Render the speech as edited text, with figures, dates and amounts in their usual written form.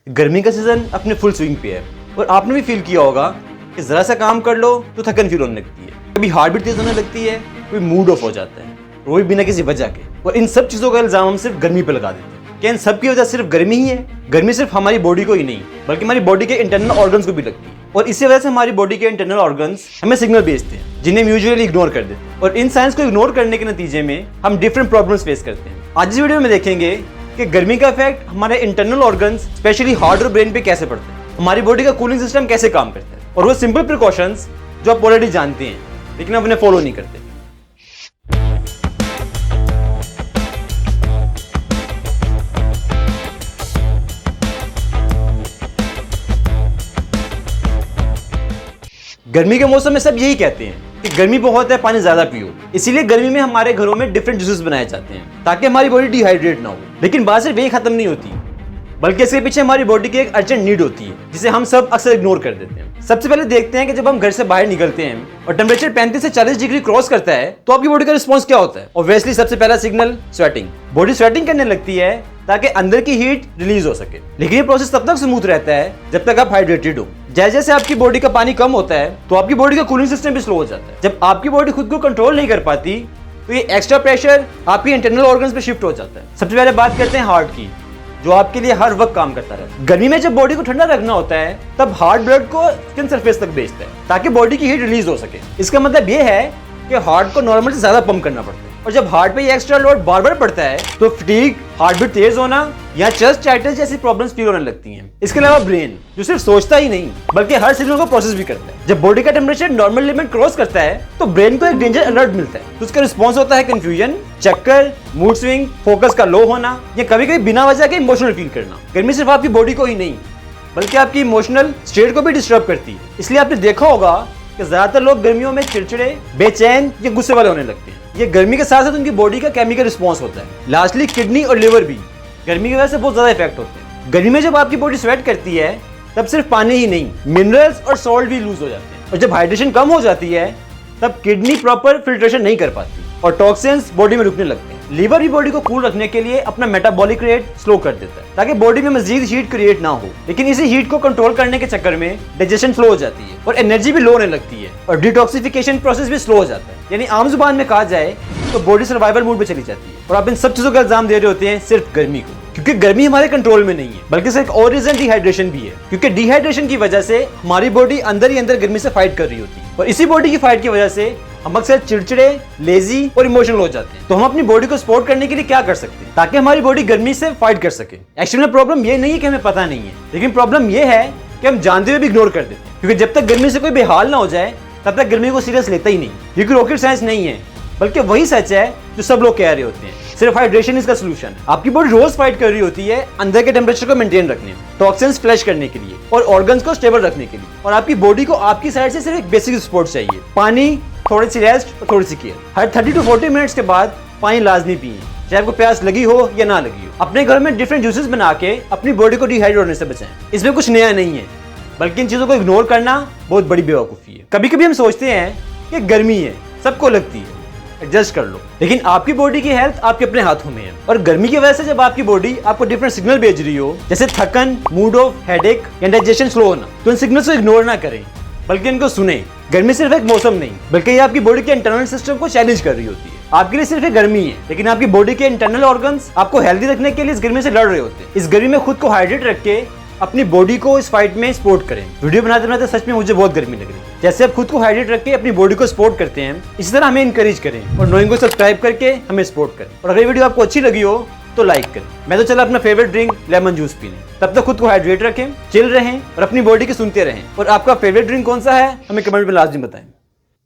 गर्मी का सीजन अपने फुल स्विंग पे है और आपने भी फील किया होगा कि जरा सा काम कर लो तो थकन फील होने लगती है, कभी हार्ट बीट तेज होने लगती है, कोई मूड ऑफ हो जाता है, वो भी बिना किसी वजह के। और इन सब चीज़ों का इल्जाम हम सिर्फ गर्मी पे लगा देते हैं। क्या इन सब की वजह सिर्फ गर्मी ही है? गर्मी सिर्फ हमारी बॉडी को ही नहीं बल्कि हमारी बॉडी के इंटरनल ऑर्गन्स को भी लगती है और इसी वजह से हमारी बॉडी के इंटरनल ऑर्गन्स हमें सिग्नल भेजते हैं जिन्हें हम यूजुअली इग्नोर कर देते हैं। और इन साइंस को इग्नोर करने के नतीजे में हम डिफरेंट प्रॉब्लम्स फेस करते हैं। आज इस वीडियो में देखेंगे कि गर्मी का इफेक्ट हमारे इंटरनल ऑर्गन्स स्पेशली हार्ट और ब्रेन पे कैसे पड़ता है, हमारी बॉडी का कूलिंग सिस्टम कैसे काम करता है और वो सिंपल प्रिकॉशंस जो आप ऑलरेडी जानते हैं लेकिन आप उन्हें फॉलो नहीं करते। गर्मी के मौसम में सब यही कहते हैं कि गर्मी बहुत है, पानी ज्यादा पियो। इसीलिए गर्मी में हमारे घरों में डिफरेंट जूसेस बनाए जाते हैं ताकि हमारी बॉडी डिहाइड्रेट ना हो। लेकिन बात सिर्फ यही खत्म नहीं होती बल्कि इसके पीछे हमारी बॉडी की एक अर्जेंट नीड होती है जिसे हम सब अक्सर इग्नोर कर देते हैं। सबसे पहले देखते हैं कि जब हम घर से बाहर निकलते हैं और टेम्परेचर 35 से 40 डिग्री क्रॉस करता है तो आपकी बॉडी का रिस्पॉन्स क्या होता है? ऑब्वियसली सबसे पहला सिग्नल स्वेटिंग। बॉडी स्वेटिंग करने लगती है ताकि अंदर की हीट रिलीज हो सके। लेकिन ये प्रोसेस तब तक स्मूथ रहता है जब तक आप हाइड्रेटेड हो। जैसे जैसे आपकी बॉडी का पानी कम होता है तो आपकी बॉडी का कूलिंग सिस्टम भी स्लो हो जाता है। जब आपकी बॉडी खुद को कंट्रोल नहीं कर पाती तो ये एक्स्ट्रा प्रेशर आपकी इंटरनल ऑर्गन्स पे शिफ्ट हो जाता है। सबसे पहले बात करते हैं हार्ट की, जो आपके लिए हर वक्त काम करता रहता है। गर्मी में जब बॉडी को ठंडा रखना होता है तब हार्ट ब्लड को स्किन सरफेस तक भेजता है ताकि बॉडी की हीट रिलीज हो सके। इसका मतलब ये है कि हार्ट को नॉर्मल से ज्यादा पंप करना पड़ता है और जब हार्ट पे ये एक्स्ट्रा लोड बार बार पड़ता है तो फटीग, हार्ट बीट तेज होना या चेस्ट टाइटनेस जैसी प्रॉब्लम्स फील होने लगती हैं। इसके अलावा ब्रेन जो सिर्फ सोचता ही नहीं बल्कि हर सिग्नल को प्रोसेस भी करता है। जब बॉडी का टेम्परेचर नॉर्मल लिमिट क्रॉस करता है तो ब्रेन को एक डेंजर अलर्ट मिलता है तो उसका रिस्पॉन्स होता है कंफ्यूजन, चक्कर, मूड स्विंग, फोकस का लो होना या कभी कभी बिना वजह के इमोशनल फील करना। गर्मी सिर्फ आपकी बॉडी को ही नहीं बल्कि आपकी इमोशनल स्टेट को भी डिस्टर्ब करती है। इसलिए आपने देखा होगा कि ज्यादातर लोग गर्मियों में चिड़चिड़े, बेचैन या गुस्से वाले होने लगते हैं। ये गर्मी के साथ साथ उनकी बॉडी का केमिकल रिस्पॉन्स होता है। लास्टली किडनी और लिवर भी गर्मी की वजह से बहुत ज्यादा इफेक्ट होते हैं। गर्मी में जब आपकी बॉडी स्वेट करती है तब सिर्फ पानी ही नहीं, मिनरल्स और सॉल्ट भी लूज हो जाते हैं और जब हाइड्रेशन कम हो जाती है तब किडनी प्रॉपर फिल्ट्रेशन नहीं कर पाती और टॉक्सिन्स बॉडी में रुकने लगते हैं। लीवर भी बॉडी को कूल रखने के लिए अपना मेटाबॉलिक रेट स्लो कर देता है ताकि बॉडी में मजीद हीट क्रिएट ना हो। लेकिन इसी हीट को कंट्रोल करने के चक्कर में डाइजेशन स्लो हो जाती है और एनर्जी भी लो होने लगती है और डिटॉक्सिफिकेशन प्रोसेस भी स्लो हो जाता है। यानी आम जुबान में कहा जाए तो बॉडी सर्वाइवल मोड पे चली जाती है। और आप इन सब चीजों का इल्जाम दे रहे होते हैं सिर्फ गर्मी को, क्योंकि गर्मी हमारे कंट्रोल में नहीं है बल्कि सिर्फ और रीजन डिहाइड्रेशन भी है। क्योंकि डिहाइड्रेशन की वजह से हमारी बॉडी अंदर ही अंदर गर्मी से फाइट कर रही होती है और इसी बॉडी की फाइट की वजह से हम अक्सर चिड़चिड़े, लेजी और इमोशनल हो जाते हैं। तो हम अपनी बॉडी को सपोर्ट करने के लिए क्या कर सकते हैं ताकि हमारी बॉडी गर्मी से फाइट कर सके? एक्चुअली में प्रॉब्लम ये नहीं है कि हमें पता नहीं है, लेकिन प्रॉब्लम ये है कि हम जानते हुए भी इग्नोर कर देते हैं। क्योंकि जब तक गर्मी से कोई बेहाल ना हो जाए तब तक गर्मी को सीरियस लेता ही नहीं। क्योंकि रॉकेट साइंस नहीं है बल्कि वही सच है जो सब लोग कह रहे होते हैं। सिर्फ हाइड्रेशन इसका सोल्यूशन है। आपकी बॉडी रोज फाइट कर रही होती है अंदर के टेम्परेचर को मेंटेन रखने, टॉक्सिन्स फ्लश करने के लिए और ऑर्गन्स को स्टेबल रखने के लिए। और आपकी बॉडी को आपकी साइड से सिर्फ एक बेसिक सपोर्ट चाहिए, पानी, थोड़ी सी रेस्ट और थोड़ी सी केयर। हर 30 to 40 मिनट्स के बाद पानी लाजमी पिए, चाहे आपको प्यास लगी हो या ना लगी हो। अपने घर में डिफरेंट जूसेस बना के अपनी बॉडी को डिहाइड्रेट होने से बचाएं। इसमें कुछ नया नहीं है बल्कि इन चीजों को इग्नोर करना बहुत बड़ी बेवकूफ़ी है। कभी कभी हम सोचते हैं कि गर्मी है, सबको लगती है, एडजस्ट कर लो, लेकिन आपकी बॉडी की हेल्थ आपके अपने हाथों में है। और गर्मी की वजह से जब आपकी बॉडी आपको डिफरेंट सिग्नल भेज रही हो जैसे थकन, मूड ऑफ, हेडेक या डाइजेशन स्लो होना, तो इन सिग्नल्स को इग्नोर ना करें बल्कि इनको सुने। गर्मी सिर्फ एक मौसम नहीं बल्कि ये आपकी बॉडी के इंटरनल सिस्टम को चैलेंज कर रही होती है। आपके लिए सिर्फ एक गर्मी है लेकिन आपकी बॉडी के इंटरनल ऑर्गन्स आपको हेल्दी रखने के लिए इस गर्मी से लड़ रहे होते हैं। इस गर्मी में खुद को हाइड्रेट रख के अपनी बॉडी को इस फाइट में सपोर्ट करें। वीडियो बनाते बनाते सच में मुझे बहुत गर्मी लग रही है। जैसे आप खुद को हाइड्रेट रख के अपनी बॉडी को सपोर्ट करते हैं इसी तरह हमें इंकरेज करें और नोइंग को सब्सक्राइब करके हमें सपोर्ट करें। और अगर वीडियो आपको अच्छी लगी हो तो लाइक करें। मैं तो चला अपना फेवरेट ड्रिंक लेमन जूस पीने। तब तक खुद को हाइड्रेट रखें, चिल रहें और अपनी बॉडी की सुनते रहें। और आपका फेवरेट ड्रिंक कौन सा है हमें कमेंट में लाजमी बताएं।